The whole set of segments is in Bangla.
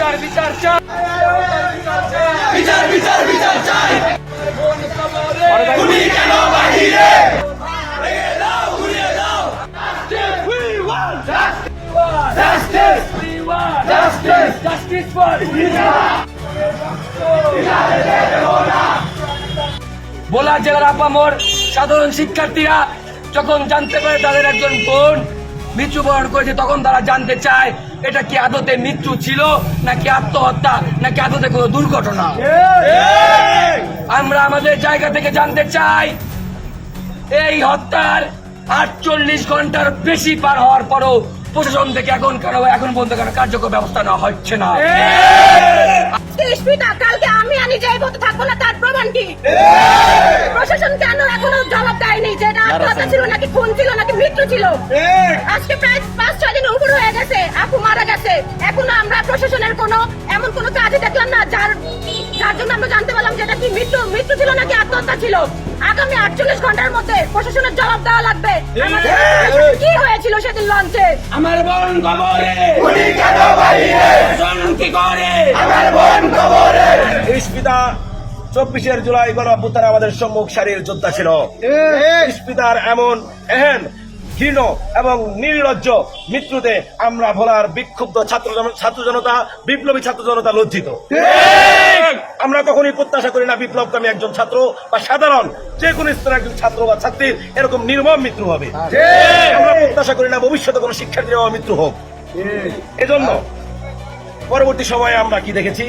বিচার বিচার চাই, বিচার বিচার বিচার চাই। কোন কবরে খুনি কেন বাহিরে? Justice! We want justice! Justice for ভোলা জেলার আপামর সাধারণ শিক্ষার্থীরা যখন জানতে পারে তাদের একজন বোন মৃত্যুবরণ করেছে, তখন তারা জানতে চায় এটা কি আদতে মৃত্যু ছিল নাকি আত্মহত্যা নাকি আদতে কোনো দুর্ঘটনা। আমরা আমাদের জায়গা থেকে জানতে চাই এই হত্যার 48 ঘন্টার বেশি পার হওয়ার পরও প্রশাসন থেকে এখন পর্যন্ত কেন কার্যকর ব্যবস্থা নেওয়া হচ্ছে না। কালকে আমি যাই বলতে থাকবো না, তার প্রমাণ কি? প্রশাসন কেন এখনো জবাব দেয়নি যে এটা আত্মহত্যা ছিল নাকি খুন ছিল নাকি মৃত্যু ছিল? আজকে প্রায় 5-6 দিন উপর হয়ে গেছে, আপু মারা গেছে, এখনো আমরা প্রশাসনের এমন কোনো কাজই দেখলাম না যার জন্য আমরা জানতে পারলাম যে এটা কি মৃত্যু ছিল নাকি আত্মহত্যা ছিল। আগামী 48 ঘন্টার মধ্যে প্রশাসনের জবাব দেওয়া লাগবে। কি হয়েছিল সেদিন লঞ্চে? আমার বোন কবরে, খুনি কেন বাহিরে? কি করে আমার বোন কবরে। ইস্পিতা 24 জুলাই গণঅভ্যুত্থানে আমাদের সম্মুখ সারির যোদ্ধা ছিল। ইস্পিতার এহেন ঘৃণ এবং নির্লজ্জ মৃত্যুতে আমরা ভোলার বিক্ষুব্ধ ছাত্র জনতা, বিপ্লবী ছাত্র জনতা লজ্জিত। আমরা কখনই প্রত্যাশা করি না বিপ্লবকামী একজন ছাত্র বা সাধারণ যে কোনো স্তরের একজন ছাত্র বা ছাত্রীর এরকম নির্মম মৃত্যু হবে। আমরা প্রত্যাশা করি না ভবিষ্যতে কোনো শিক্ষার্থীর মৃত্যু হোক। এজন্য পরবর্তী সময়ে আমরা কি দেখেছি,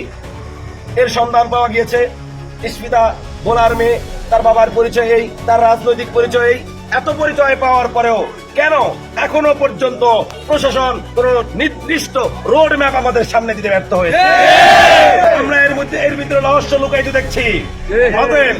এর সন্ধান পাওয়া গিয়েছে। ইস্পিতা ভোলার মেয়ে, তার বাবার পরিচয় এই, তার রাজনৈতিক পরিচয় এই, এত পরিচয় পাওয়ার পরেও কেন এখনো পর্যন্ত প্রশাসন কোন নির্দিষ্ট রোড ম্যাপ আমাদের সামনে দিতে ব্যর্থ হয়েছে? আমরা এর ভিতরে রহস্য লুকাইতে দেখছি। অতএব